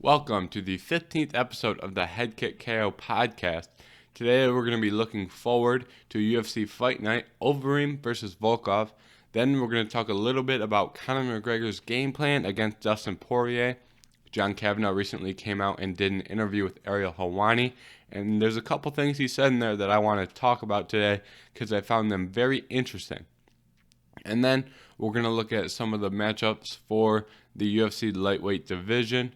Welcome to the 15th episode of the Head Kick KO podcast. Today we're going to be looking forward to UFC Fight Night Overeem versus Volkov. Then we're going to talk a little bit about Conor McGregor's game plan against Dustin Poirier. John Kavanagh recently came out and did an interview with Ariel Helwani, and there's a couple things he said in there that I want to talk about today because I found them very interesting. And then we're going to look at some of the matchups for the UFC lightweight division.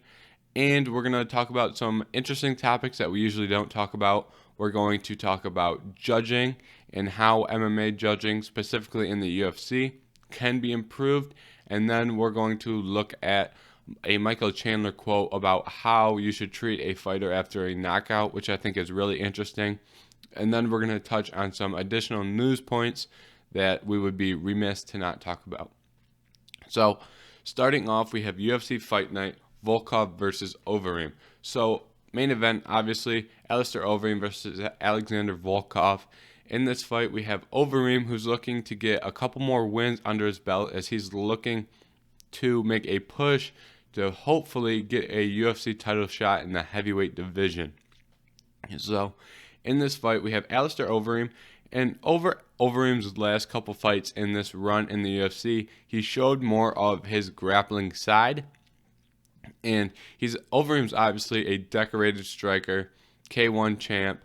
And we're going to talk about some interesting topics that we usually don't talk about. We're going to talk about judging and how MMA judging, specifically in the UFC, can be improved. And then we're going to look at a Michael Chandler quote about how you should treat a fighter after a knockout, which I think is really interesting. And then we're going to touch on some additional news points that we would be remiss to not talk about. So, starting off, we have UFC Fight Night Volkov versus Overeem. So, main event, obviously, Alistair Overeem versus Alexander Volkov. In this fight, we have Overeem, who's looking to get a couple more wins under his belt as he's looking to make a push to hopefully get a UFC title shot in the heavyweight division. So, in this fight, we have Alistair Overeem, and Overeem's last couple fights in this run in the UFC, he showed more of his grappling side. And Overeem's obviously a decorated striker, K1 champ,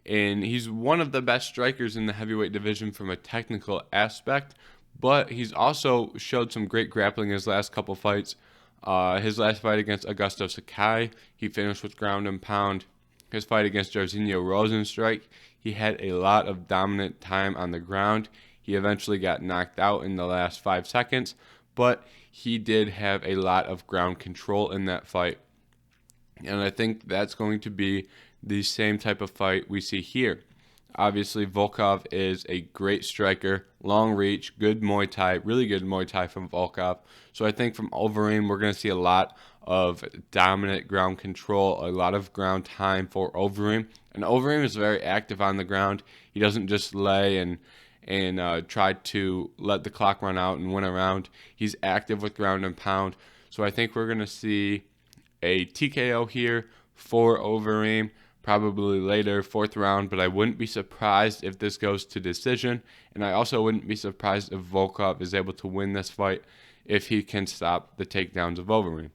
and he's one of the best strikers in the heavyweight division from a technical aspect, but he's also showed some great grappling in his last couple fights. His last fight against Augusto Sakai, he finished with ground and pound. His fight against Jairzinho Rozenstruik, he had a lot of dominant time on the ground. He eventually got knocked out in the last 5 seconds, but he did have a lot of ground control in that fight. And I think that's going to be the same type of fight we see here. Obviously, Volkov is a great striker, long reach, good Muay Thai, really good Muay Thai from Volkov. So I think from Overeem, we're going to see a lot of dominant ground control, a lot of ground time for Overeem. And Overeem is very active on the ground. He doesn't just lay and try to let the clock run out and win a round. He's active with ground and pound. So I think we're going to see a TKO here for Overeem, probably later, 4th round, but I wouldn't be surprised if this goes to decision, and I also wouldn't be surprised if Volkov is able to win this fight if he can stop the takedowns of Overeem.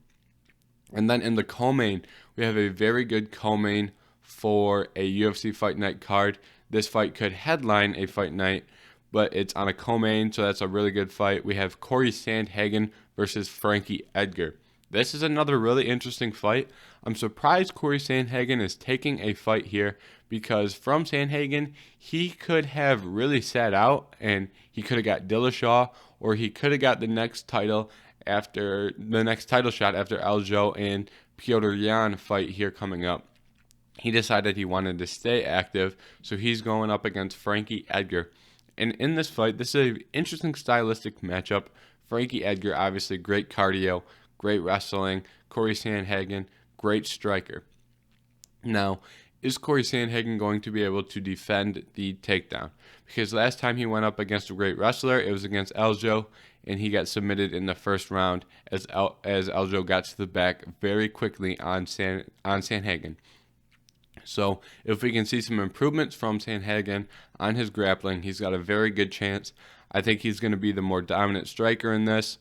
And then in the co-main, we have a very good co-main for a UFC Fight Night card. This fight could headline a fight night, but it's on a co-main, so that's a really good fight. We have Corey Sandhagen versus Frankie Edgar. This is another really interesting fight. I'm surprised Corey Sandhagen is taking a fight here because from Sandhagen, he could have really sat out and he could have got Dillashaw, or he could have got the next title shot after Aljo and Petr Yan fight here coming up. He decided he wanted to stay active, so he's going up against Frankie Edgar. And in this fight, this is an interesting stylistic matchup. Frankie Edgar, obviously great cardio, great wrestling. Corey Sandhagen, great striker. Now, is Corey Sandhagen going to be able to defend the takedown? Because last time he went up against a great wrestler, it was against Aljo, and he got submitted in the first round as Aljo got to the back very quickly on Sandhagen. So if we can see some improvements from Sandhagen on his grappling, he's got a very good chance. I think he's going to be the more dominant striker in this.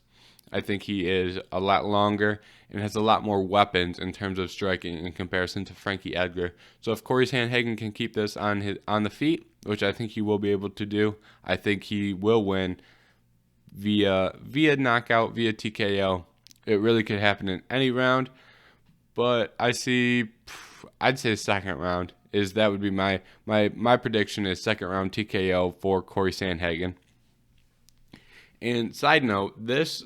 I think he is a lot longer and has a lot more weapons in terms of striking in comparison to Frankie Edgar. So if Corey Sandhagen can keep this on the feet, which I think he will be able to do, I think he will win via knockout, via TKO. It really could happen in any round, but I'd say second round would be my prediction is second round TKO for Corey Sandhagen. And side note, this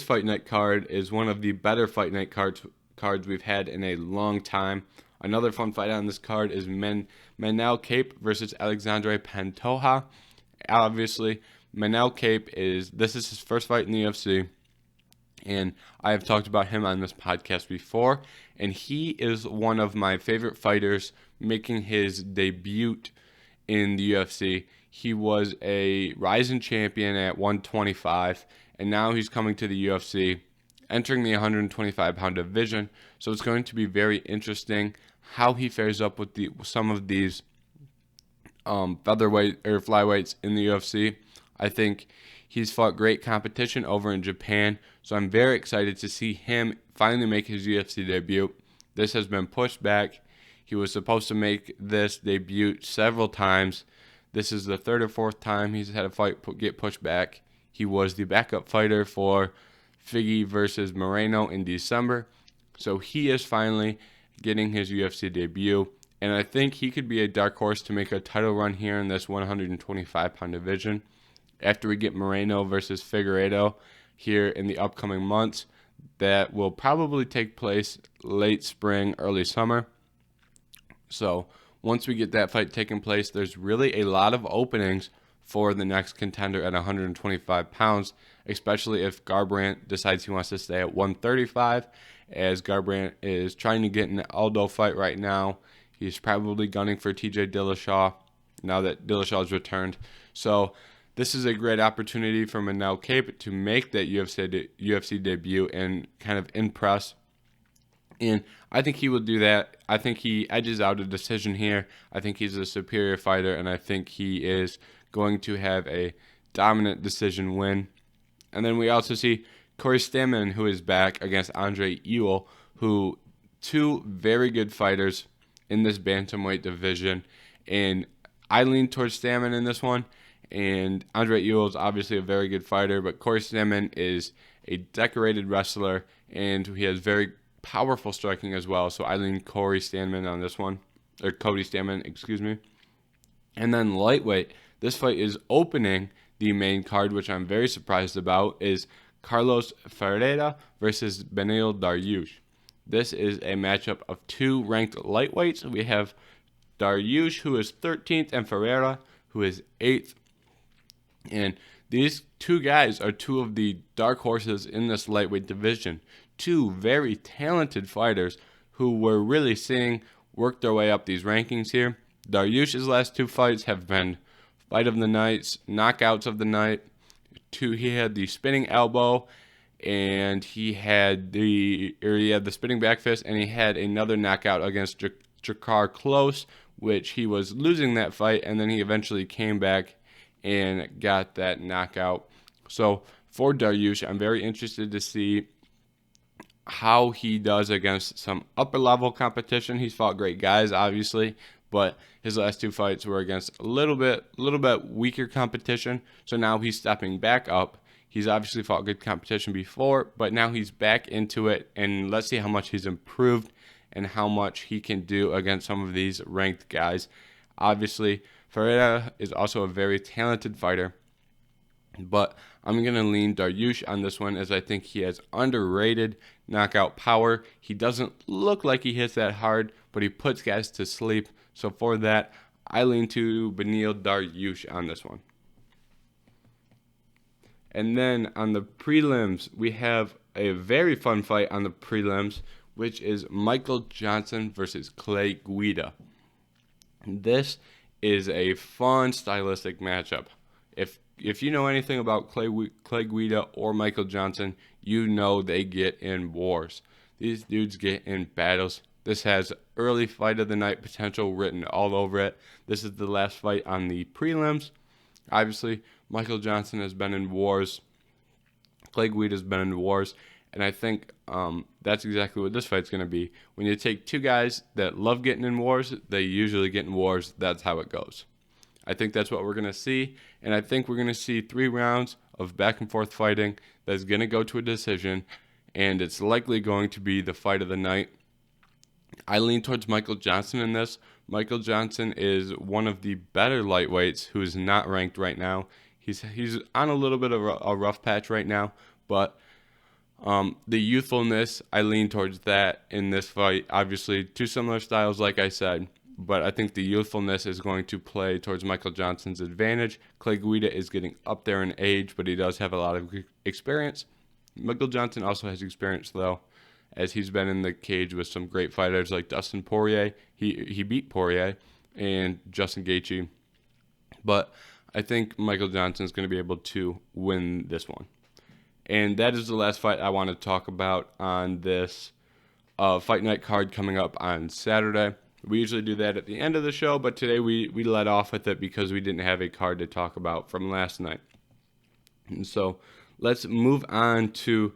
Fight Night card is one of the better Fight Night cards we've had in a long time. Another fun fight on this card is Manel Kape versus Alexandre Pantoja. Obviously, Manel Kape is his first fight in the UFC, and I have talked about him on this podcast before, and he is one of my favorite fighters making his debut in the UFC. He was a rising champion at 125, and now he's coming to the UFC entering the 125-pound division. So it's going to be very interesting how he fares up with some of these featherweight or flyweights in the UFC. I think he's fought great competition over in Japan, so I'm very excited to see him finally make his UFC debut. This has been pushed back. He was supposed to make this debut several times. This is the third or fourth time he's had a fight get pushed back. He was the backup fighter for Figgy versus Moreno in December, so he is finally getting his UFC debut. And I think he could be a dark horse to make a title run here in this 125-pound division. After we get Moreno versus Figueiredo here in the upcoming months, that will probably take place late spring, early summer. So once we get that fight taking place, there's really a lot of openings for the next contender at 125 pounds, especially if Garbrandt decides he wants to stay at 135, as Garbrandt is trying to get an Aldo fight right now. He's probably gunning for TJ Dillashaw now that Dillashaw's returned. So this is a great opportunity for Manel Kape to make that UFC debut and kind of impress. And I think he will do that. I think he edges out a decision here. I think he's a superior fighter, and I think he is going to have a dominant decision win. And then we also see Corey Stammen, who is back against Andre Ewell, who two very good fighters in this bantamweight division, and I lean towards Stammen in this one. And Andre Ewell is obviously a very good fighter, but Corey Stammen is a decorated wrestler, and he has very powerful striking as well. So I lean Corey Stammen on this one, or Cody Stammen, excuse me. And then lightweight, this fight is opening the main card, which I'm very surprised about, is Carlos Ferreira versus Beneil Dariush. This is a matchup of two ranked lightweights. We have Dariush, who is 13th, and Ferreira, who is 8th. And these two guys are two of the dark horses in this lightweight division. Two very talented fighters who we're really seeing work their way up these rankings here. Dariush's last two fights have been fight of the nights, knockouts of the night. He had the spinning elbow, and he had the spinning back fist, and he had another knockout against Jakar Close, which he was losing that fight, and then he eventually came back and got that knockout. So for Dariush, I'm very interested to see how he does against some upper level competition. He's fought great guys, obviously, but his last two fights were against a little bit weaker competition. So now he's stepping back up. He's obviously fought good competition before, but now he's back into it, and let's see how much he's improved and how much he can do against some of these ranked guys. Obviously, Ferreira is also a very talented fighter, but I'm going to lean Dariush on this one, as I think he has underrated knockout power. He doesn't look like he hits that hard, but he puts guys to sleep. So for that, I lean to Beneil Dariush on this one. And then on the prelims, we have a very fun fight on the prelims, which is Michael Johnson versus Clay Guida. This is a fun stylistic matchup. If you know anything about Clay Guida or Michael Johnson, you know they get in wars. These dudes get in battles. This has early fight of the night potential written all over it. This is the last fight on the prelims. Obviously, Michael Johnson has been in wars. Clay Guida has been in wars. And I think that's exactly what this fight's going to be. When you take two guys that love getting in wars, they usually get in wars. That's how it goes. I think that's what we're going to see. And I think we're going to see 3 rounds of back and forth fighting that's going to go to a decision. And it's likely going to be the fight of the night. I lean towards Michael Johnson in this. Michael Johnson is one of the better lightweights who is not ranked right now. He's on a little bit of a rough patch right now, but the youthfulness, I lean towards that in this fight. Obviously, two similar styles, like I said, but I think the youthfulness is going to play towards Michael Johnson's advantage. Clay Guida is getting up there in age, but he does have a lot of experience. Michael Johnson also has experience, though, as he's been in the cage with some great fighters like Dustin Poirier. He beat Poirier and Justin Gaethje, but I think Michael Johnson is going to be able to win this one. And that is the last fight I want to talk about on this Fight Night card coming up on Saturday. We usually do that at the end of the show, but today we let off with it because we didn't have a card to talk about from last night. And so let's move on to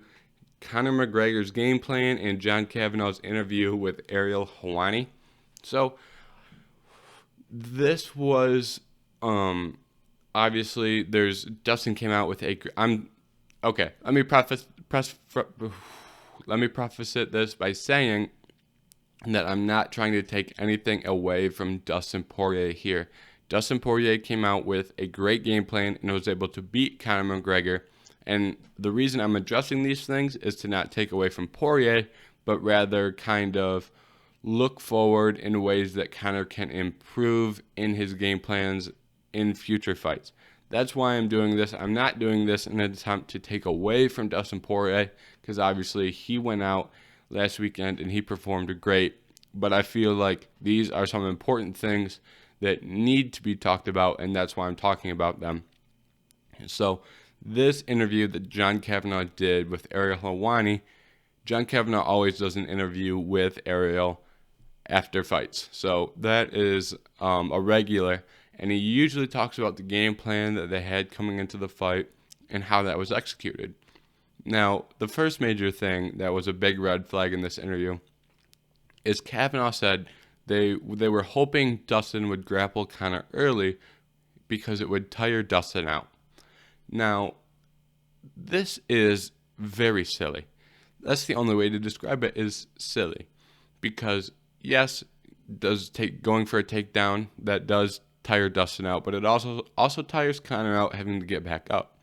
Conor McGregor's game plan and John Kavanagh's interview with Ariel Helwani. So this was obviously Dustin came out with let me preface this by saying that I'm not trying to take anything away from Dustin Poirier here. Dustin Poirier came out with a great game plan and was able to beat Conor McGregor. And the reason I'm addressing these things is to not take away from Poirier, but rather kind of look forward in ways that Conor can improve in his game plans in future fights. That's why I'm doing this. I'm not doing this in an attempt to take away from Dustin Poirier, because obviously he went out last weekend and he performed great. But I feel like these are some important things that need to be talked about, and that's why I'm talking about them. So this interview that John Kavanagh did with Ariel Helwani, John Kavanagh always does an interview with Ariel after fights. So that is a regular. And he usually talks about the game plan that they had coming into the fight and how that was executed. Now, the first major thing that was a big red flag in this interview is Kavanagh said they were hoping Dustin would grapple Conor early because it would tire Dustin out. Now, this is very silly. That's the only way to describe it, is silly. Because, yes, going for a takedown, that does tire Dustin out, but it also tires Conor out having to get back up.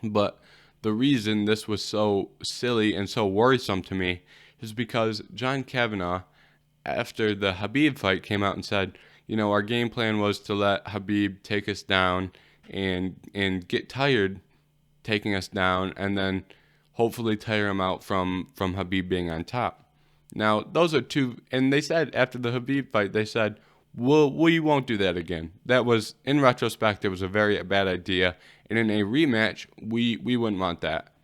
But the reason this was so silly and so worrisome to me is because John Kavanagh, after the Khabib fight, came out and said, our game plan was to let Khabib take us down and get tired taking us down, and then hopefully tire him out from Khabib being on top. Now, those are two, and they said after the Khabib fight, they said, we won't do that again. That was, in retrospect, it was a very bad idea. And in a rematch, we wouldn't want that.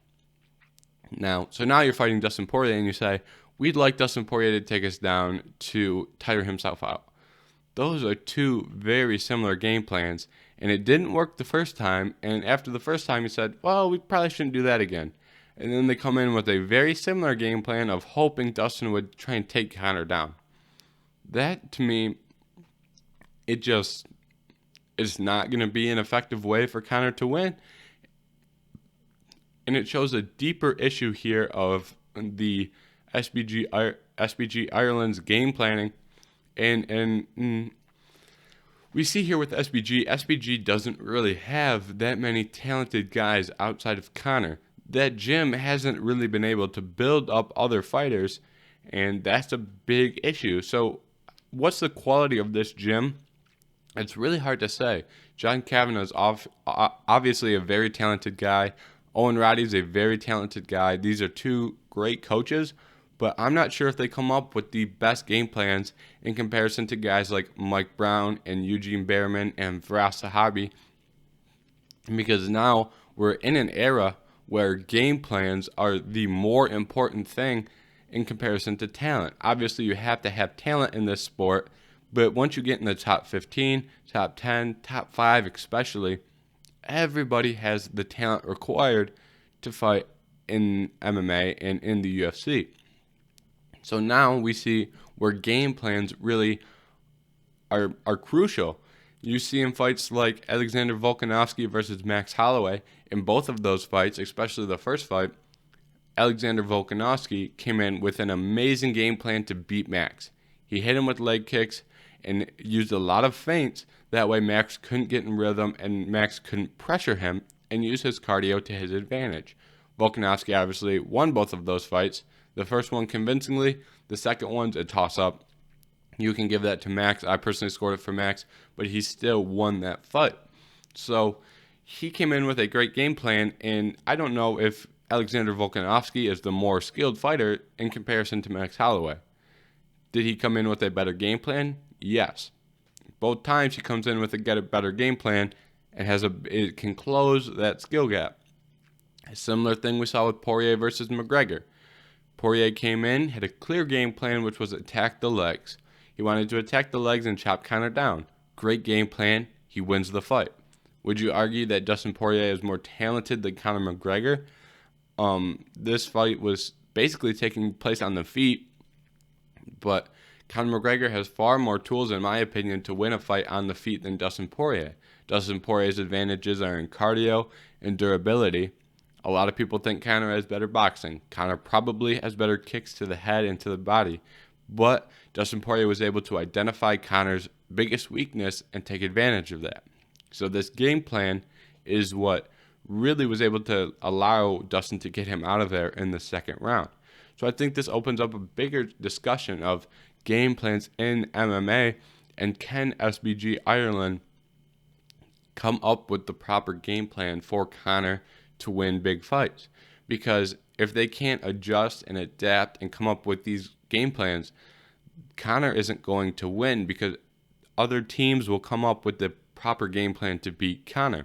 Now you're fighting Dustin Poirier and you say, we'd like Dustin Poirier to take us down to tire himself out. Those are two very similar game plans. And it didn't work the first time. And after the first time, you said, well, we probably shouldn't do that again. And then they come in with a very similar game plan of hoping Dustin would try and take Conor down. That, to me, it's not going to be an effective way for Conor to win. And it shows a deeper issue here of the SBG Ireland's game planning. And we see here with SBG doesn't really have that many talented guys outside of Conor. That gym hasn't really been able to build up other fighters, and that's a big issue. So what's the quality of this gym? It's really hard to say. John Kavanagh is obviously a very talented guy. Owen Roddy's a very talented guy. These are two great coaches, but I'm not sure if they come up with the best game plans in comparison to guys like Mike Brown and Eugene Behrman and Firas Zahabi, because now we're in an era where game plans are the more important thing in comparison to talent. Obviously, you have to have talent in this sport, but once you get in the top 15, top 10, top 5 especially, everybody has the talent required to fight in MMA and in the UFC. So now we see where game plans really are crucial. You see in fights like Alexander Volkanovski versus Max Holloway, in both of those fights, especially the first fight, Alexander Volkanovski came in with an amazing game plan to beat Max. He hit him with leg kicks and used a lot of feints. That way Max couldn't get in rhythm and Max couldn't pressure him and use his cardio to his advantage. Volkanovski obviously won both of those fights. The first one convincingly, the second one's a toss-up. You can give that to Max. I personally scored it for Max, but he still won that fight. So he came in with a great game plan, and I don't know if Alexander Volkanovski is the more skilled fighter in comparison to Max Holloway. Did he come in with a better game plan? Yes. Both times he comes in with a better game plan and it can close that skill gap. A similar thing we saw with Poirier versus McGregor. Poirier came in, had a clear game plan, which was attack the legs. He wanted to attack the legs and chop Conor down. Great game plan. He wins the fight. Would you argue that Dustin Poirier is more talented than Conor McGregor? This fight was basically taking place on the feet, but Conor McGregor has far more tools, in my opinion, to win a fight on the feet than Dustin Poirier. Dustin Poirier's advantages are in cardio and durability. A lot of people think Conor has better boxing. Conor probably has better kicks to the head and to the body, but Dustin Poirier was able to identify Conor's biggest weakness and take advantage of that. So this game plan is what really was able to allow Dustin to get him out of there in the second round. So I think this opens up a bigger discussion of game plans in MMA, and can SBG Ireland come up with the proper game plan for Conor to win big fights? Because if they can't adjust and adapt and come up with these game plans, Conor isn't going to win, because other teams will come up with the proper game plan to beat Conor.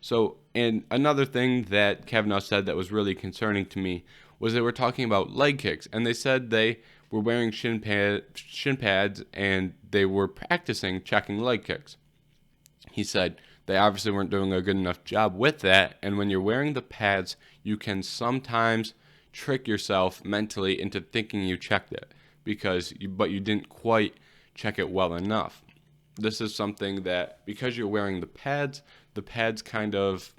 So, and another thing that Kavanagh said that was really concerning to me was they were talking about leg kicks, and they said they were wearing shin pads and they were practicing checking leg kicks. He said they obviously weren't doing a good enough job with that, and when you're wearing the pads, you can sometimes trick yourself mentally into thinking you checked it, but you didn't quite check it well enough. This is something that, because you're wearing the pads kind of,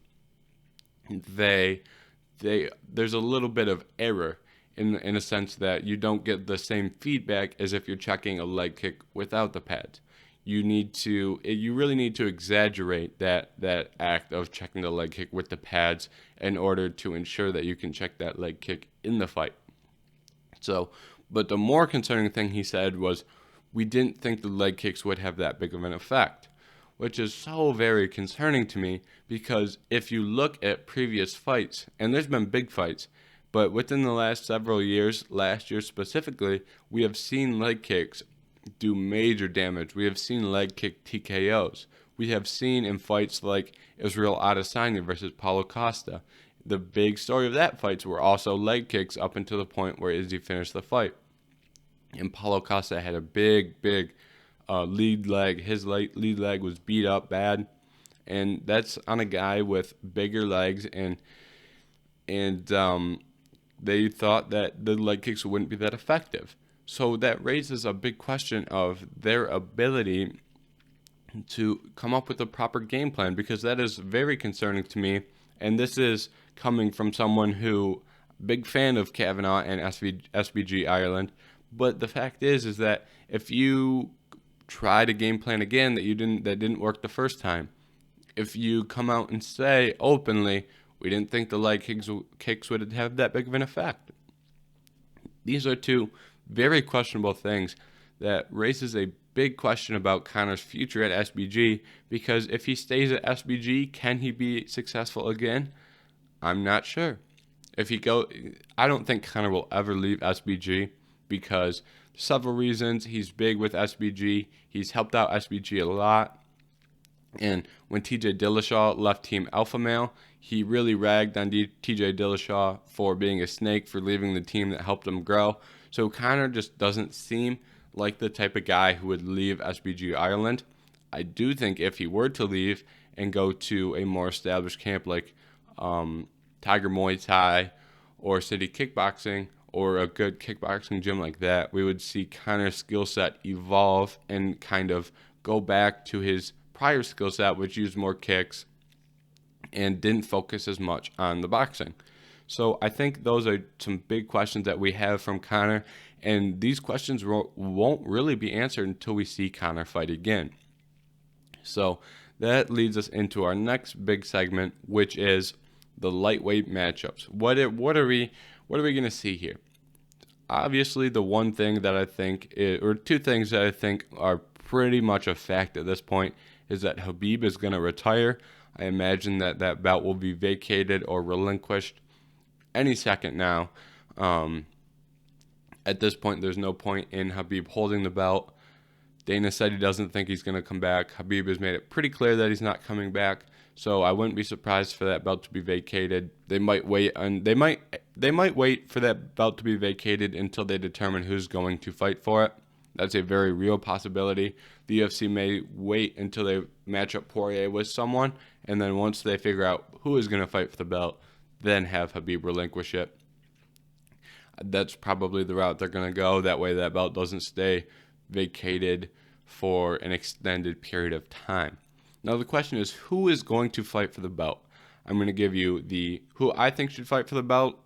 there's a little bit of error in a sense that you don't get the same feedback as if you're checking a leg kick without the pads. You really need to exaggerate that act of checking the leg kick with the pads in order to ensure that you can check that leg kick in the fight. So, but the more concerning thing he said was, we didn't think the leg kicks would have that big of an effect, which is so very concerning to me, because if you look at previous fights, and there's been big fights, but within the last several years, last year specifically, we have seen leg kicks do major damage. We have seen leg kick TKOs. We have seen in fights like Israel Adesanya versus Paulo Costa. The big story of that fights were also leg kicks up until the point where Izzy finished the fight. And Paulo Costa had a big lead leg. His lead leg was beat up bad, and that's on a guy with bigger legs, and they thought that the leg kicks wouldn't be that effective. So that raises a big question of their ability to come up with a proper game plan, because that is very concerning to me. And this is coming from someone who, big fan of Kavanagh and SBG Ireland. But the fact is that if you try to game plan again that didn't work the first time, if you come out and say openly, we didn't think the leg kicks would have that big of an effect. These are two very questionable things that raises a big question about Conor's future at SBG, because if he stays at SBG, can he be successful again? I'm not sure. I don't think Conor will ever leave SBG, because several reasons. He's big with SBG. He's helped out SBG a lot. And when TJ Dillashaw left Team Alpha Male, he really ragged on TJ Dillashaw for being a snake, for leaving the team that helped him grow. So Conor just doesn't seem like the type of guy who would leave SBG Ireland. I do think if he were to leave and go to a more established camp like Tiger Muay Thai or City Kickboxing, or a good kickboxing gym like that, we would see Conor's skill set evolve and kind of go back to his prior skill set, which used more kicks and didn't focus as much on the boxing. So I think those are some big questions that we have from Conor, and these questions won't really be answered until we see Conor fight again. So that leads us into our next big segment, which is the lightweight matchups. What are we going to see here? Obviously, the one thing that I think or two things that I think are pretty much a fact at this point is that Khabib is going to retire. I imagine that belt will be vacated or relinquished any second now. At this point, there's no point in Khabib holding the belt. Dana said he doesn't think he's going to come back. Khabib has made it pretty clear that he's not coming back. So I wouldn't be surprised for that belt to be vacated. They might wait for that belt to be vacated until they determine who's going to fight for it. That's a very real possibility. The UFC may wait until they match up Poirier with someone, and then once they figure out who is going to fight for the belt, then have Khabib relinquish it. That's probably the route they're going to go. That way that belt doesn't stay vacated for an extended period of time. Now the question is, who is going to fight for the belt? I'm going to give you who I think should fight for the belt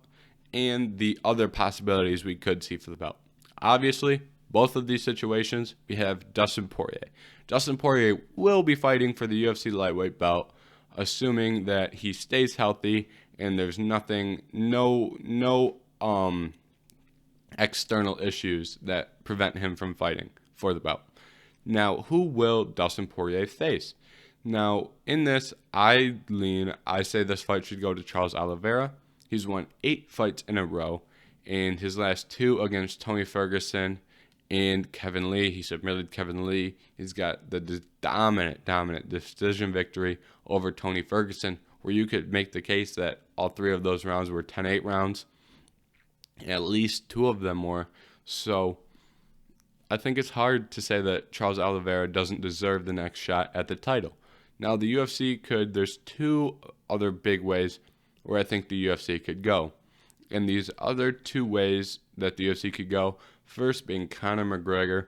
and the other possibilities we could see for the belt. Obviously, both of these situations, we have Dustin Poirier. Dustin Poirier will be fighting for the UFC lightweight belt, assuming that he stays healthy and there's no external issues that prevent him from fighting for the belt. Now, who will Dustin Poirier face? Now, in this, I say this fight should go to Charles Oliveira. He's won 8 fights in a row, and his last 2 against Tony Ferguson and Kevin Lee. He submitted Kevin Lee. He's got the dominant decision victory over Tony Ferguson, where you could make the case that all 3 of those rounds were 10-8 rounds. At least 2 of them were. So I think it's hard to say that Charles Oliveira doesn't deserve the next shot at the title. Now, the UFC there's 2 other big ways where I think the UFC could go. And these other 2 ways that the UFC could go, first being Conor McGregor.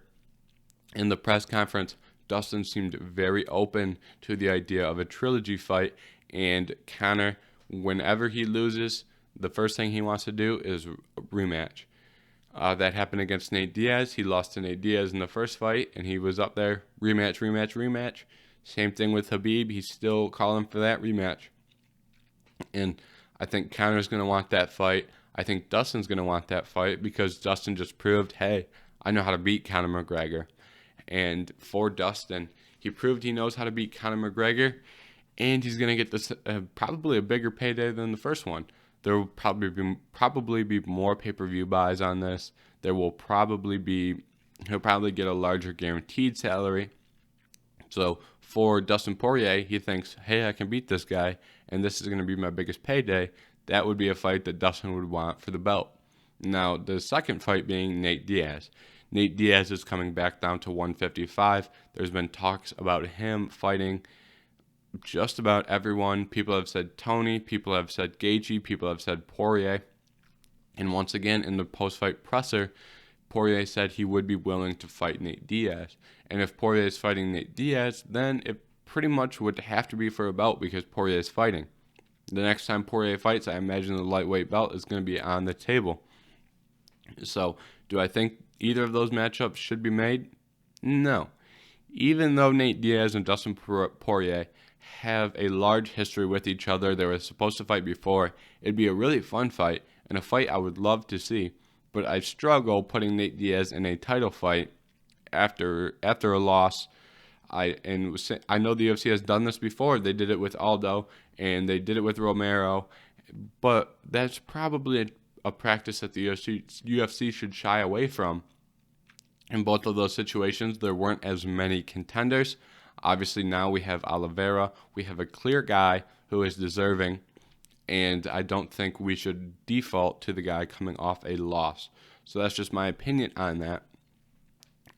In the press conference, Dustin seemed very open to the idea of a trilogy fight, and Conor, whenever he loses, the first thing he wants to do is a rematch. That happened against Nate Diaz. He lost to Nate Diaz in the first fight, and he was up there, rematch. Same thing with Khabib. He's still calling for that rematch. And I think Conor's going to want that fight. I think Dustin's going to want that fight because Dustin just proved, hey, I know how to beat Conor McGregor. And for Dustin, he proved he knows how to beat Conor McGregor, and he's going to get this probably a bigger payday than the first one. There will probably be more pay-per-view buys on this. He'll probably get a larger guaranteed salary. So for Dustin Poirier, he thinks, hey, I can beat this guy, and this is going to be my biggest payday. That would be a fight that Dustin would want for the belt. Now, the second fight being Nate Diaz. Nate Diaz is coming back down to 155. There's been talks about him fighting just about everyone. People have said Tony, people have said Gaethje, people have said Poirier. And once again, in the post-fight presser, Poirier said he would be willing to fight Nate Diaz. And if Poirier is fighting Nate Diaz, then it pretty much would have to be for a belt because Poirier is fighting. The next time Poirier fights, I imagine the lightweight belt is going to be on the table. So, do I think either of those matchups should be made? No. Even though Nate Diaz and Dustin Poirier have a large history with each other, they were supposed to fight before, it'd be a really fun fight and a fight I would love to see. But I struggle putting Nate Diaz in a title fight after a loss. I know the UFC has done this before. They did it with Aldo and they did it with Romero, but that's probably a practice that the UFC should shy away from. In both of those situations, there weren't as many contenders. Obviously, now we have Oliveira. We have a clear guy who is deserving, and I don't think we should default to the guy coming off a loss. So that's just my opinion on that.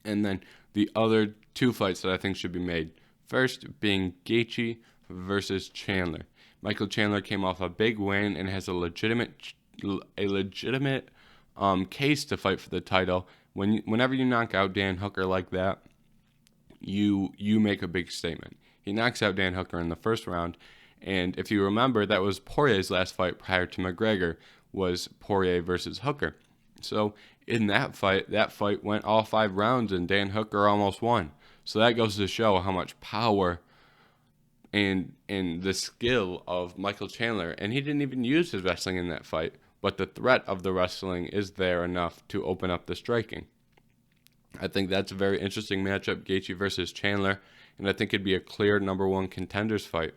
And then the other 2 fights that I think should be made. First being Gaethje versus Chandler. Michael Chandler came off a big win and has a legitimate case to fight for the title. Whenever you knock out Dan Hooker like that, you make a big statement. He knocks out Dan Hooker in the first round, and if you remember, that was Poirier's last fight prior to McGregor, was Poirier versus Hooker. So in that fight went all 5 rounds, and Dan Hooker almost won. So that goes to show how much power and the skill of Michael Chandler, and he didn't even use his wrestling in that fight, but the threat of the wrestling is there enough to open up the striking. I think that's a very interesting matchup, Gaethje versus Chandler, and I think it'd be a clear number 1 contenders fight.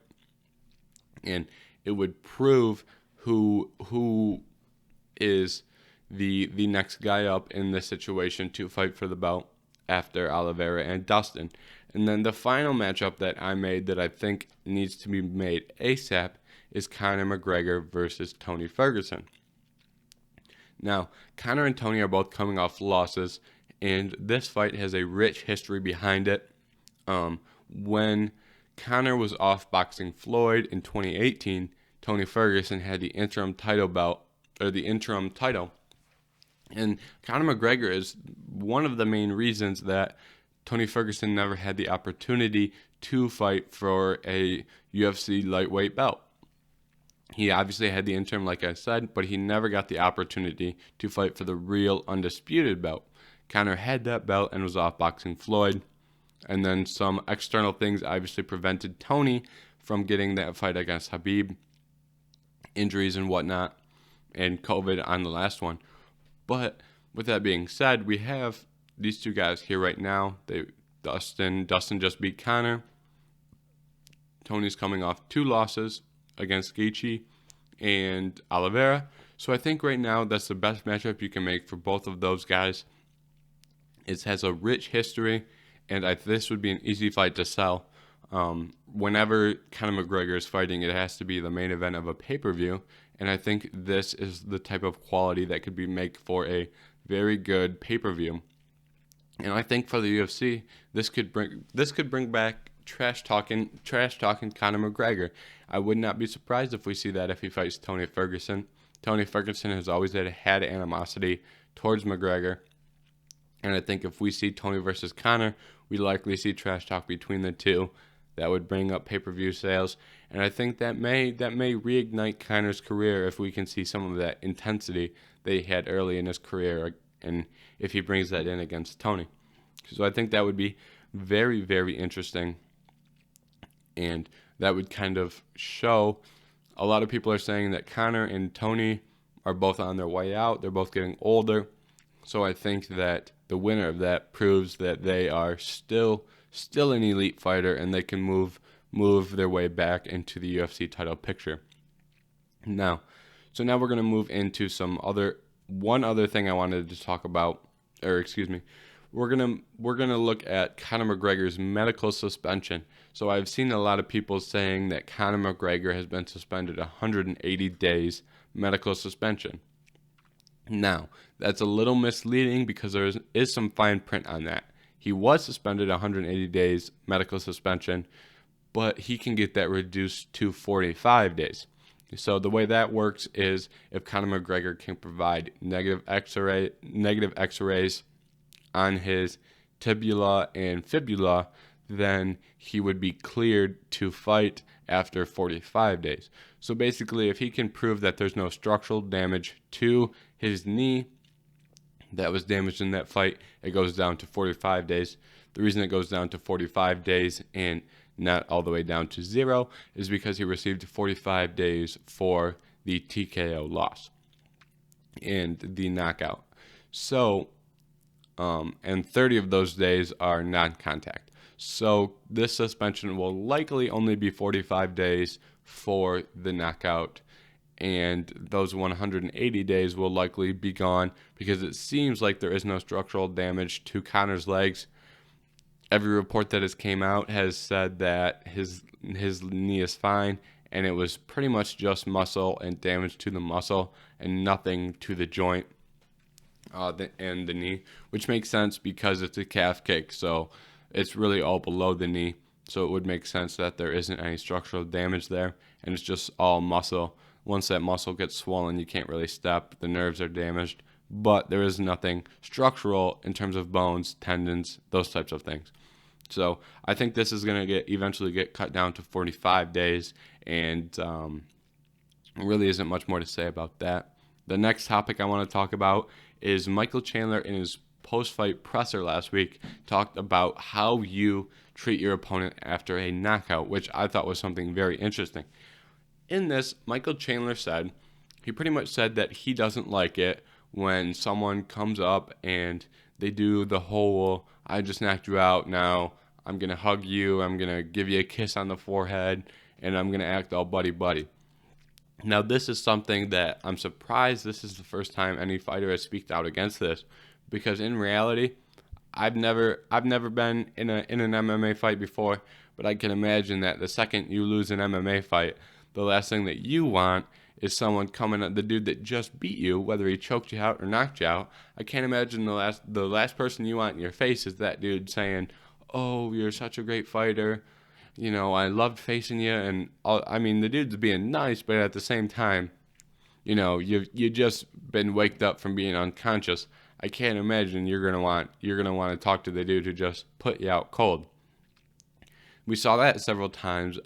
And it would prove who is the next guy up in this situation to fight for the belt after Oliveira and Dustin. And then the final matchup that I made that I think needs to be made ASAP is Conor McGregor versus Tony Ferguson. Now, Conor and Tony are both coming off losses, and this fight has a rich history behind it. When Conor was off boxing Floyd in 2018, Tony Ferguson had the interim title. And Conor McGregor is one of the main reasons that Tony Ferguson never had the opportunity to fight for a UFC lightweight belt. He obviously had the interim, like I said, but he never got the opportunity to fight for the real undisputed belt. Conor had that belt and was off boxing Floyd. And then some external things obviously prevented Tony from getting that fight against Khabib. Injuries and whatnot, and COVID on the last one. But with that being said, we have these two guys here right now. Dustin just beat Conor. Tony's coming off 2 losses against Gaethje and Oliveira. So I think right now that's the best matchup you can make for both of those guys. It has a rich history, and this would be an easy fight to sell. Whenever Conor McGregor is fighting, it has to be the main event of a pay-per-view, and I think this is the type of quality that could be made for a very good pay-per-view. And I think for the UFC, this could bring back trash talking Conor McGregor. I would not be surprised if we see that if he fights Tony Ferguson. Tony Ferguson has always had animosity towards McGregor, and I think if we see Tony versus Conor, we likely see trash talk between the two. That would bring up pay-per-view sales, and I think that may reignite Conor's career if we can see some of that intensity that he had early in his career, and if he brings that in against Tony. So I think that would be very, very interesting, and that would kind of show. A lot of people are saying that Conor and Tony are both on their way out. They're both getting older, so I think that the winner of that proves that they are still an elite fighter, and they can move their way back into the UFC title picture. Now we're going to move into one other thing I wanted to talk about, we're going to look at Conor McGregor's medical suspension. So I've seen a lot of people saying that Conor McGregor has been suspended 180 days medical suspension. Now, that's a little misleading because there is some fine print on that. He was suspended 180 days medical suspension, but he can get that reduced to 45 days. So the way that works is if Conor McGregor can provide negative X-rays on his tibia and fibula, then he would be cleared to fight after 45 days. So basically, if he can prove that there's no structural damage to his knee that was damaged in that fight, it goes down to 45 days. The reason it goes down to 45 days and not all the way down to 0 is because he received 45 days for the TKO loss and the knockout. So, and 30 of those days are non-contact. So this suspension will likely only be 45 days for the knockout, and those 180 days will likely be gone because it seems like there is no structural damage to Conor's legs. Every report that has came out has said that his knee is fine, and it was pretty much just muscle and damage to the muscle and nothing to the joint and the knee, which makes sense because it's a calf kick, so it's really all below the knee. So it would make sense that there isn't any structural damage there, and it's just all muscle. Once that muscle gets swollen, you can't really step. The nerves are damaged, but there is nothing structural in terms of bones, tendons, those types of things. So I think this is going to eventually get cut down to 45 days, and really isn't much more to say about that. The next topic I want to talk about is Michael Chandler in his post-fight presser last week talked about how you treat your opponent after a knockout, which I thought was something very interesting. In this, Michael Chandler he pretty much said that he doesn't like it when someone comes up and they do the whole, I just knocked you out, now I'm going to hug you, I'm going to give you a kiss on the forehead, and I'm going to act all buddy-buddy. Now, this is something that I'm surprised this is the first time any fighter has speaked out against this, because in reality, I've never been in an MMA fight before, but I can imagine that the second you lose an MMA fight, the last thing that you want is someone coming at the dude that just beat you, whether he choked you out or knocked you out. I can't imagine the last person you want in your face is that dude saying, "Oh, you're such a great fighter. I loved facing you." And I mean, the dude's being nice, but at the same time, you just been waked up from being unconscious. I can't imagine you're gonna want to talk to the dude who just put you out cold. We saw that several times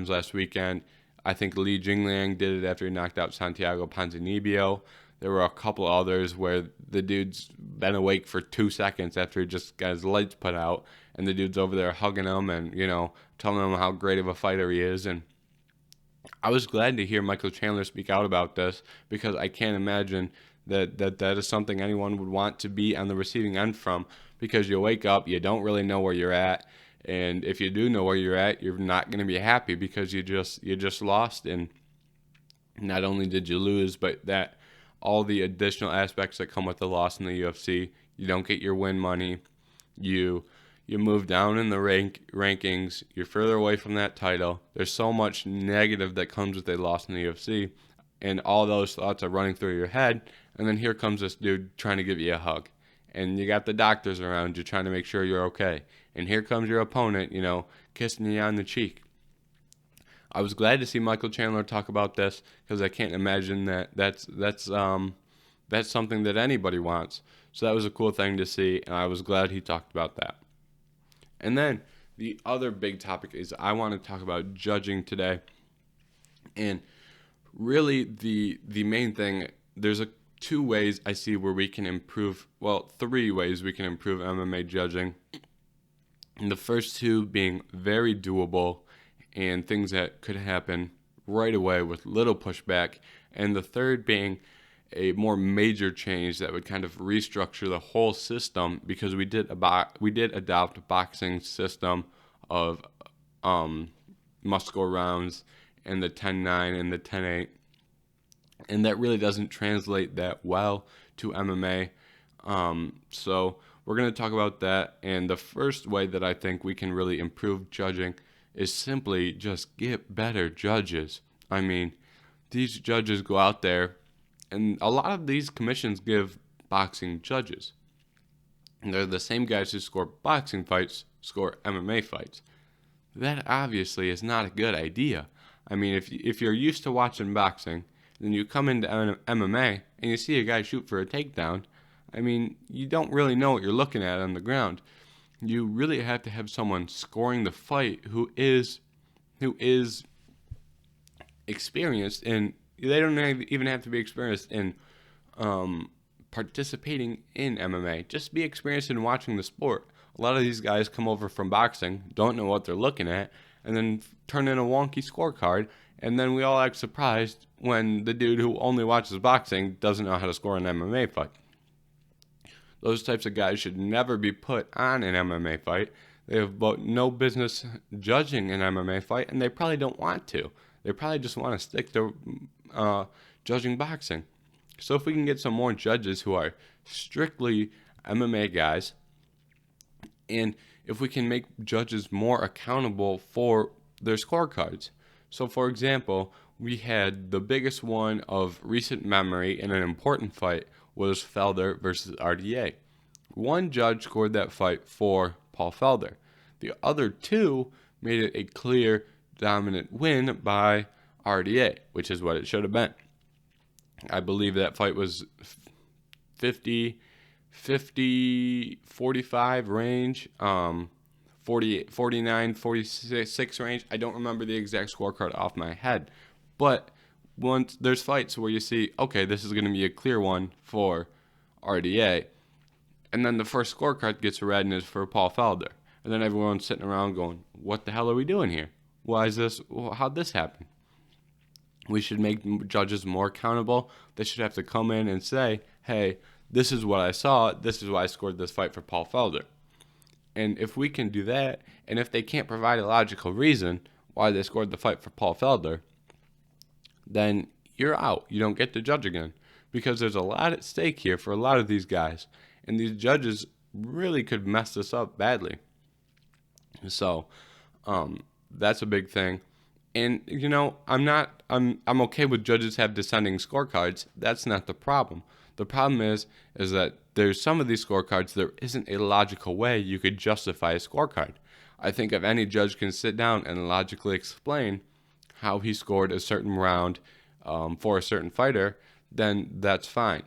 last weekend. I think Li Jingliang did it after he knocked out Santiago Ponzinibbio. There were a couple others where the dude's been awake for 2 seconds after he just got his lights put out, and the dude's over there hugging him and, telling him how great of a fighter he is. And I was glad to hear Michael Chandler speak out about this, because I can't imagine that is something anyone would want to be on the receiving end from, because you wake up, you don't really know where you're at. And if you do know where you're at, you're not going to be happy because you just lost. And not only did you lose, but that all the additional aspects that come with the loss in the UFC. You don't get your win money. You move down in the rankings. You're further away from that title. There's so much negative that comes with a loss in the UFC, and all those thoughts are running through your head. And then here comes this dude trying to give you a hug, and you got the doctors around you trying to make sure you're okay. And here comes your opponent, kissing you on the cheek. I was glad to see Michael Chandler talk about this, because I can't imagine that's something that anybody wants. So that was a cool thing to see, and I was glad he talked about that. And then the other big topic is I want to talk about judging today. And really the main thing, there's 2 ways I see where we can improve, 3 ways we can improve MMA judging. And the first 2 being very doable and things that could happen right away with little pushback. And the third being a more major change that would kind of restructure the whole system, because we did adopt a boxing system of must-score rounds and the 10-9 and the 10-8, and that really doesn't translate that well to MMA. So we're going to talk about that. And the first way that I think we can really improve judging is simply just get better judges. I mean, these judges go out there, and a lot of these commissions give boxing judges. And they're the same guys who score boxing fights, score MMA fights. That obviously is not a good idea. I mean, if you're used to watching boxing, then you come into MMA and you see a guy shoot for a takedown, I mean, you don't really know what you're looking at on the ground. You really have to have someone scoring the fight who is experienced, and they don't even have to be experienced in participating in MMA. Just be experienced in watching the sport. A lot of these guys come over from boxing, don't know what they're looking at, and then turn in a wonky scorecard, and then we all act surprised when the dude who only watches boxing doesn't know how to score an MMA fight. Those types of guys should never be put on an MMA fight. They have about no business judging an MMA fight, and they probably don't want to. They probably just want to stick to judging boxing. So if we can get some more judges who are strictly MMA guys, and if we can make judges more accountable for their scorecards. So for example, we had the biggest one of recent memory in an important fight was Felder versus RDA. One judge scored that fight for Paul Felder. The other 2 made it a clear dominant win by RDA, which is what it should have been. I believe that fight was 50-45 range, 49-46 range. I don't remember the exact scorecard off my head. But once there's fights where you see, okay, this is going to be a clear one for RDA, and then the first scorecard gets read and is for Paul Felder. And then everyone's sitting around going, what the hell are we doing here? Why is this? How'd this happen? We should make judges more accountable. They should have to come in and say, hey, this is what I saw. This is why I scored this fight for Paul Felder. And if we can do that, and if they can't provide a logical reason why they scored the fight for Paul Felder, then you're out. You don't get to judge again. because there's a lot at stake here for a lot of these guys, and these judges really could mess this up badly. So that's a big thing. And I'm okay with judges have descending scorecards. That's not the problem. The problem is that there's some of these scorecards there isn't a logical way you could justify a scorecard. I think if any judge can sit down and logically explain how he scored a certain round for a certain fighter, then that's fine.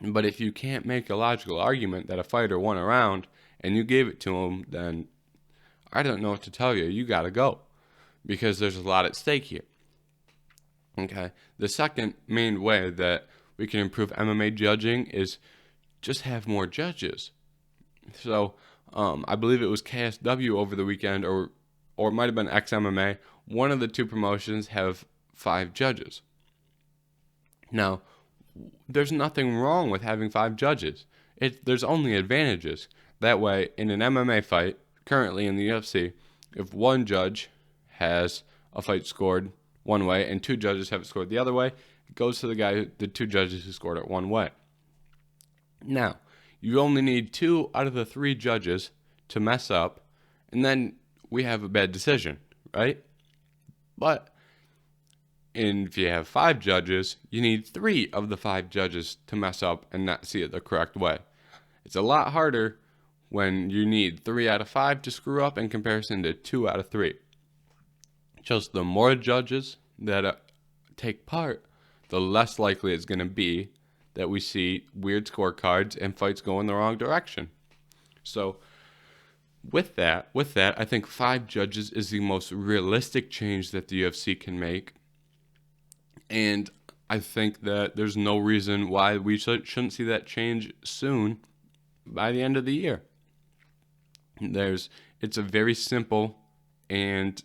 But if you can't make a logical argument that a fighter won a round and you gave it to him, then I don't know what to tell you. You got to go, because there's a lot at stake here. Okay. The second main way that we can improve MMA judging is just have more judges. So I believe it was KSW over the weekend, or it might have been XMMA. One of the two promotions have 5 judges. Now, there's nothing wrong with having 5 judges. There's only advantages. That way, in an MMA fight, currently in the UFC, if one judge has a fight scored one way and 2 judges have it scored the other way, it goes to the 2 judges who scored it one way. Now, you only need 2 out of the 3 judges to mess up, and then we have a bad decision, right? But if you have 5 judges, you need 3 of the 5 judges to mess up and not see it the correct way. It's a lot harder when you need 3 out of 5 to screw up in comparison to 2 out of 3. Just the more judges that take part, the less likely it's going to be that we see weird scorecards and fights go in the wrong direction. So with that, I think 5 judges is the most realistic change that the UFC can make. And I think that there's no reason why we shouldn't see that change soon, by the end of the year. It's a very simple and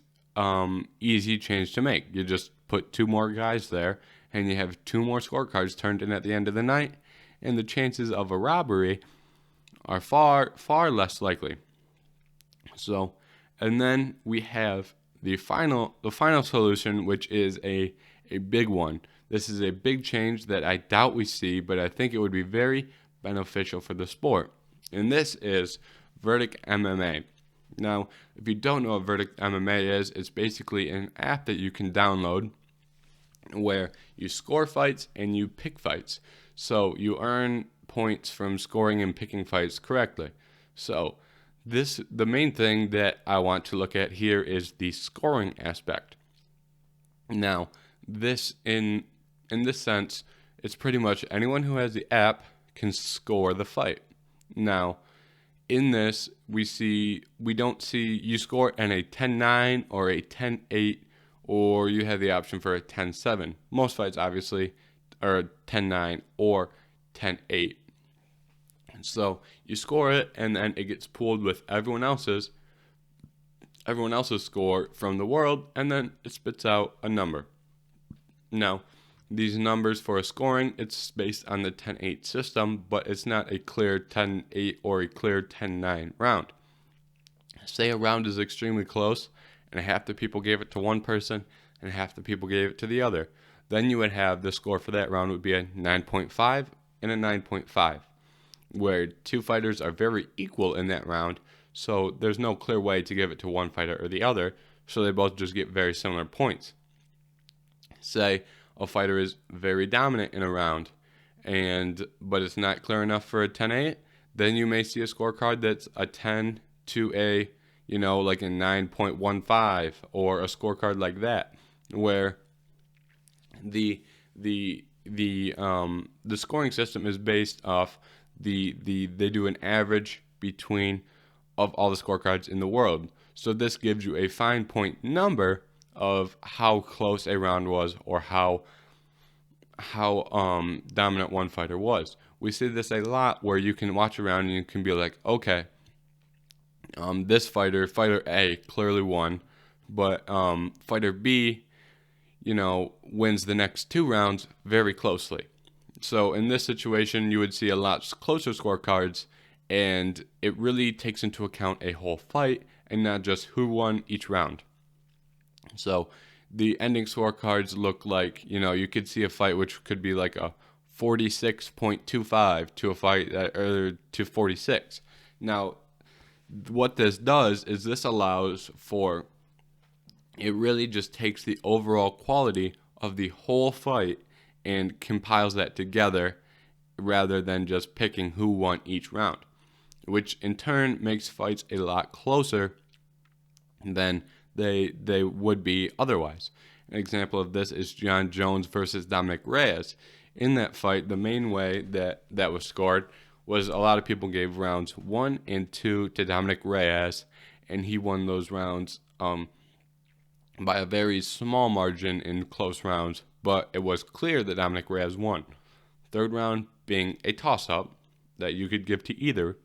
easy change to make. You just put 2 more guys there, and you have 2 more scorecards turned in at the end of the night, and the chances of a robbery are far, far less likely. So, and then we have the final solution, which is a big one. This is a big change that I doubt we see, but I think it would be very beneficial for the sport. And this is Verdict MMA. Now, if you don't know what Verdict MMA is, it's basically an app that you can download where you score fights and you pick fights. So you earn points from scoring and picking fights correctly. So the main thing that I want to look at here is the scoring aspect. Now, this in this sense, it's pretty much anyone who has the app can score the fight. Now, in this, we don't see you score in a 10-9 or a 10-8, or you have the option for a 10-7. Most fights, obviously, are a 10-9 or 10-8. So you score it, and then it gets pooled with everyone else's score from the world, and then it spits out a number. Now, these numbers for a scoring, it's based on the 10-8 system, but it's not a clear 10-8 or a clear 10-9 round. Say a round is extremely close, and half the people gave it to one person, and half the people gave it to the other. Then you would have the score for that round would be a 9.5 and a 9.5, where 2 fighters are very equal in that round, so there's no clear way to give it to one fighter or the other, so they both just get very similar points. Say a fighter is very dominant in a round, but it's not clear enough for a 10-8, then you may see a scorecard that's a 10 to a, like a 9.15, or a scorecard like that, where the scoring system is based off they do an average between of all the scorecards in the world. So this gives you a fine point number of how close a round was, or how dominant one fighter was. We see this a lot where you can watch a round and you can be like, okay, this fighter A clearly won, but fighter B, wins the next 2 rounds very closely. So in this situation, you would see a lot closer scorecards, and it really takes into account a whole fight and not just who won each round. So the ending scorecards look like, you could see a fight which could be like a 46.25 to a fight or to 46. Now, what this does is this allows for, it really just takes the overall quality of the whole fight and compiles that together rather than just picking who won each round, which in turn makes fights a lot closer than they would be otherwise. An example of this is John Jones versus Dominic Reyes. In that fight, the main way that was scored was a lot of people gave rounds 1 and 2 to Dominic Reyes, and he won those rounds by a very small margin in close rounds, but it was clear that Dominic Reyes won. Third round being a toss-up that you could give to either,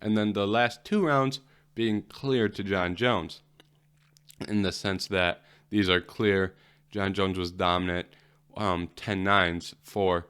and then the last 2 rounds being clear to John Jones, in the sense that these are clear. John Jones was dominant, 10-9s for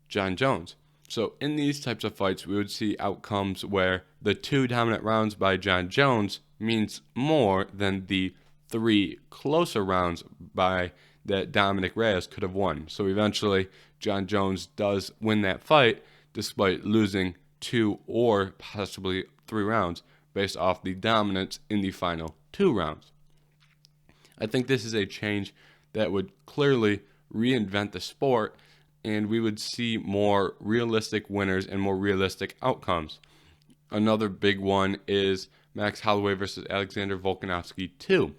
John Jones. So in these types of fights, we would see outcomes where the 2 dominant rounds by John Jones means more than the 3 closer rounds by that Dominic Reyes could have won. So eventually, John Jones does win that fight despite losing 2 or possibly 3 rounds based off the dominance in the final 2 rounds. I think this is a change that would clearly reinvent the sport, and we would see more realistic winners and more realistic outcomes. Another big one is Max Holloway versus Alexander Volkanovski 2.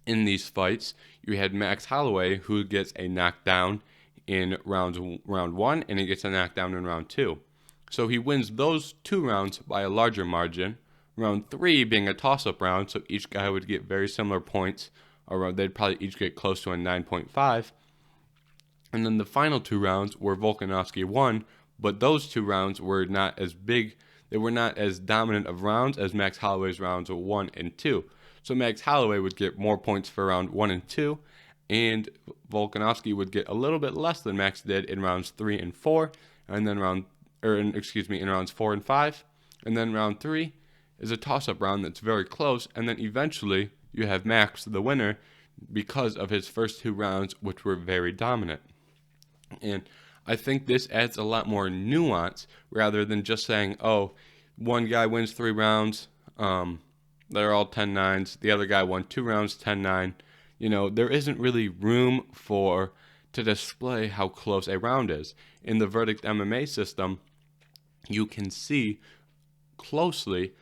In these fights, you had Max Holloway, who gets a knockdown in round 1, and he gets a knockdown in round 2. So he wins those 2 rounds by a larger margin. Round 3 being a toss-up round, so each guy would get very similar points, or they'd probably each get close to a 9.5. And then the final 2 rounds where Volkanovski won, but those 2 rounds were not as big, they were not as dominant of rounds as Max Holloway's rounds 1 and 2. So Max Holloway would get more points for round 1 and 2, and Volkanovski would get a little bit less than Max did in rounds 3 and 4, and then in rounds 4 and 5, and then round 3 is a toss-up round that's very close, and then eventually you have Max the winner because of his first 2 rounds, which were very dominant. And I think this adds a lot more nuance rather than just saying, oh, one guy wins 3 rounds, they're all 10-9s, the other guy won 2 rounds 10-9. There isn't really room to display how close a round is. In the verdict MMA system, you can see closely,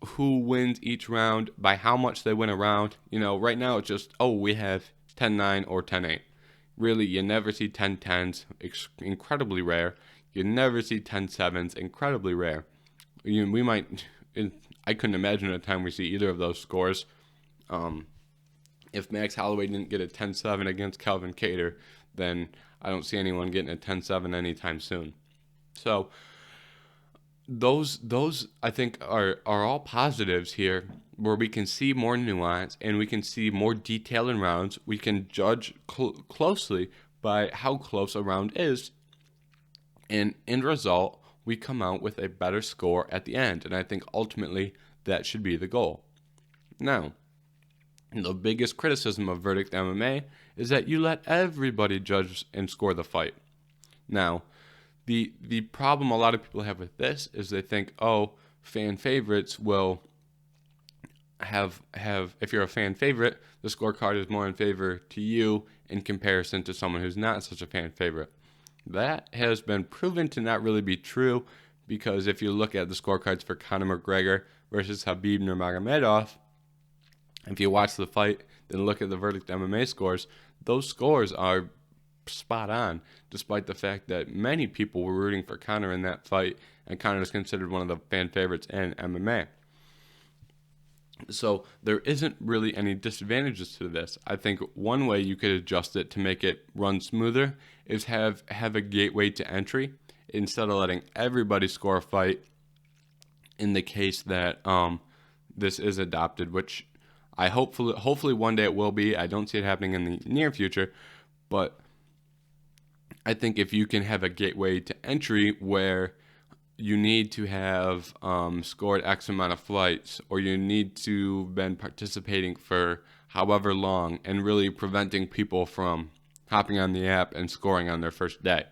who wins each round by how much they win a round. Right now it's just, we have 10-9 or 10-8. Really, you never see 10-10s, incredibly rare. You never see 10-7s, incredibly rare. I couldn't imagine a time we see either of those scores. If Max Holloway didn't get a 10-7 against Calvin Kattar, then I don't see anyone getting a 10-7 anytime soon. So those I think are all positives here, where we can see more nuance and we can see more detail in rounds. We can judge closely by how close a round is, and in result, we come out with a better score at the end. And I think ultimately that should be the goal. Now, the biggest criticism of verdict MMA is that you let everybody judge and score the fight. Now, the problem a lot of people have with this is they think, fan favorites will have if you're a fan favorite, the scorecard is more in favor to you in comparison to someone who's not such a fan favorite. That has been proven to not really be true, because if you look at the scorecards for Conor McGregor versus Khabib Nurmagomedov, if you watch the fight, then look at the verdict MMA scores, those scores are spot on, despite the fact that many people were rooting for Conor in that fight, and Conor is considered one of the fan favorites in MMA. So there isn't really any disadvantages to this. I think one way you could adjust it to make it run smoother is have a gateway to entry instead of letting everybody score a fight. In the case that this is adopted, which I hopefully one day it will be. I don't see it happening in the near future, but I think if you can have a gateway to entry where you need to have scored X amount of fights, or you need to have been participating for however long and really preventing people from hopping on the app and scoring on their first day.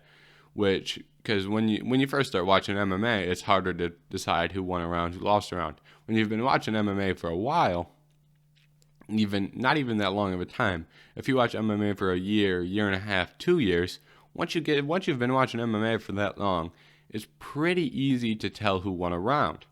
Which, because when you first start watching MMA, it's harder to decide who won a round, who lost a round. When you've been watching MMA for a while, not even that long of a time, if you watch MMA for a year and a half, 2 years, once you've been watching MMA for that long, it's pretty easy to tell who won a round.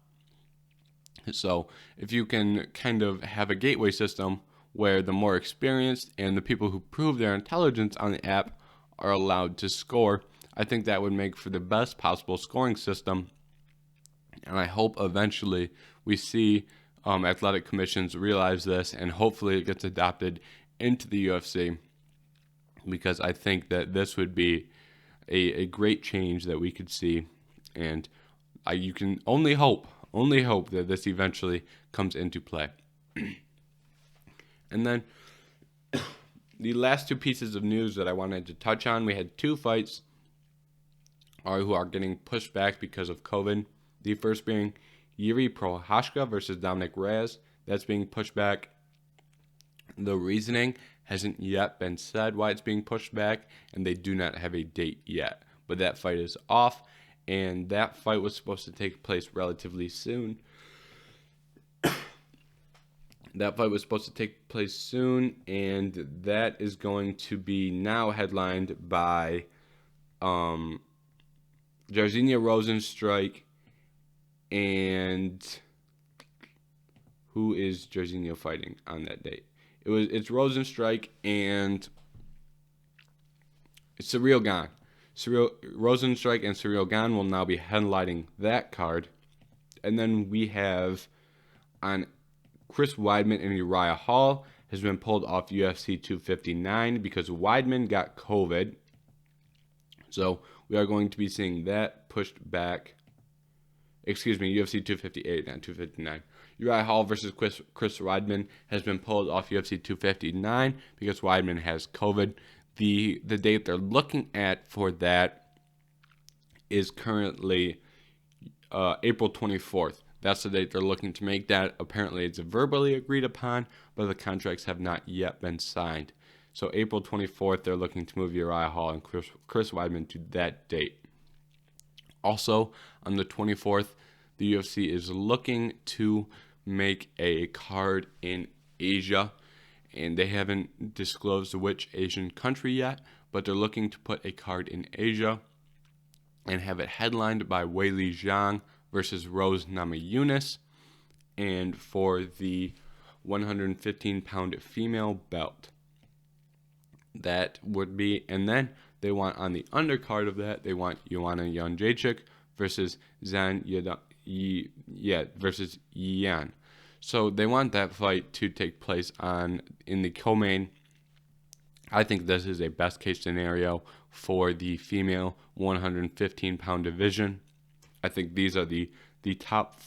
So if you can kind of have a gateway system where the more experienced and the people who prove their intelligence on the app are allowed to score, I think that would make for the best possible scoring system. And I hope eventually we see athletic commissions realize this, and hopefully it gets adopted into the UFC, because I think that this would be a great change that we could see. And you can only hope that this eventually comes into play. And then the last two pieces of news that I wanted to touch on, we had two fights who are getting pushed back because of COVID. The first being Yuri Prochazka versus Dominic Reyes. That's being pushed back. The reasoning hasn't yet been said why it's being pushed back, and they do not have a date yet. But that fight is off, and that fight was supposed to take place relatively soon. That fight was supposed to take place soon, and that is going to be now headlined by Jairzinho Rozenstruik, and who is Jairzinho fighting on that date? It's Rozenstruik and Ciryl Gane. Rozenstruik and Ciryl Gane will now be headlining that card. And then we have on Chris Weidman and Uriah Hall has been pulled off UFC 259 because Weidman got COVID. So we are going to be seeing that pushed back. UFC 258, not 259. Uriah Hall versus Chris Weidman has been pulled off UFC 259 because Weidman has COVID. The date they're looking at for that is currently April 24th. That's the date they're looking to make that. Apparently it's verbally agreed upon, but the contracts have not yet been signed. So April 24th, they're looking to move Uriah Hall and Chris Weidman to that date. Also, on the 24th, the UFC is looking to make a card in Asia, and they haven't disclosed which Asian country yet, but they're looking to put a card in Asia and have it headlined by Weili Zhang versus Rose Namajunas, and for the 115-pound female belt. That would be, and then they want on the undercard of that, they want Joanna Jędrzejczyk versus versus Yan. So they want that fight to take place in the co-main. I think this is a best case scenario for the female 115-pound division. I think these are the top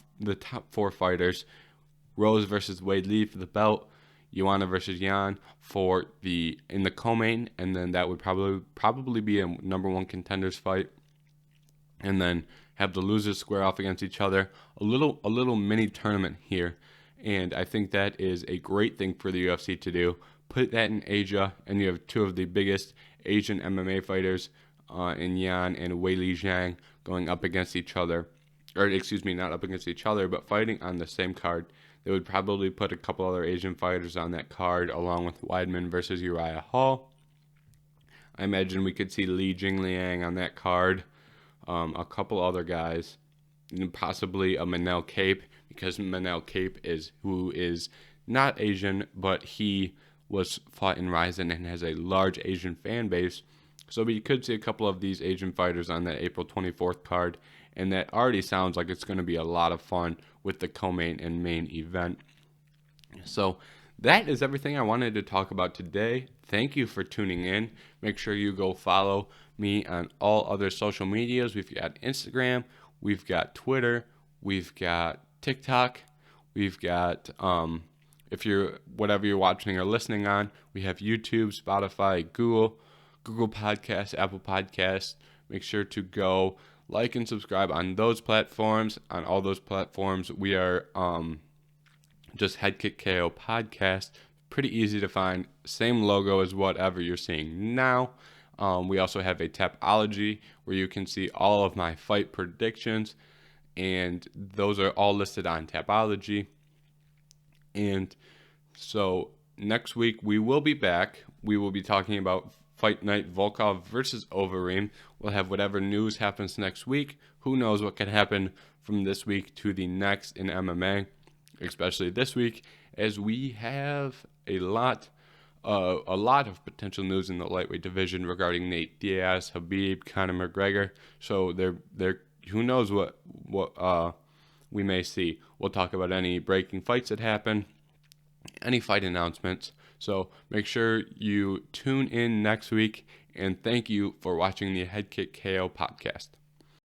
four fighters. Rose versus Weili for the belt, Joanna versus Yan in the co-main, and then that would probably be a number one contenders fight, and then have the losers square off against each other. A little mini tournament here, and I think that is a great thing for the UFC to do. Put that in Asia, and you have two of the biggest Asian MMA fighters in Yan and Weili Zhang going up against each other, or not up against each other, but fighting on the same card. They would probably put a couple other Asian fighters on that card, along with Weidman versus Uriah Hall. I imagine we could see Li Jingliang on that card, a couple other guys, and possibly a Manel Kape, because Manel Kape is not Asian, but he was fought in Ryzen and has a large Asian fan base. So we could see a couple of these Asian fighters on that April 24th card, and that already sounds like it's going to be a lot of fun with the co-main and main event. So that is everything I wanted to talk about today. Thank you for tuning in. Make sure you go follow me on all other social medias. We've got Instagram, we've got Twitter, we've got TikTok, we've got whatever you're watching or listening on, we have YouTube, Spotify, Google Podcasts, Apple Podcasts. Make sure to go like and subscribe on those platforms. On all those platforms, we are just Head Kick KO Podcast. pretty easy to find. Same logo as whatever you're seeing now. We also have a Tapology where you can see all of my fight predictions, and those are all listed on Tapology. And so next week we will be back. We will be talking about Fight Night Volkov versus Overeem. We'll have whatever news happens next week. Who knows what could happen from this week to the next in MMA, especially this week, as we have a lot of potential news in the lightweight division regarding Nate Diaz, Khabib, Conor McGregor. So who knows what we may see. We'll talk about any breaking fights that happen, any fight announcements. So make sure you tune in next week, and thank you for watching the Head Kick KO podcast.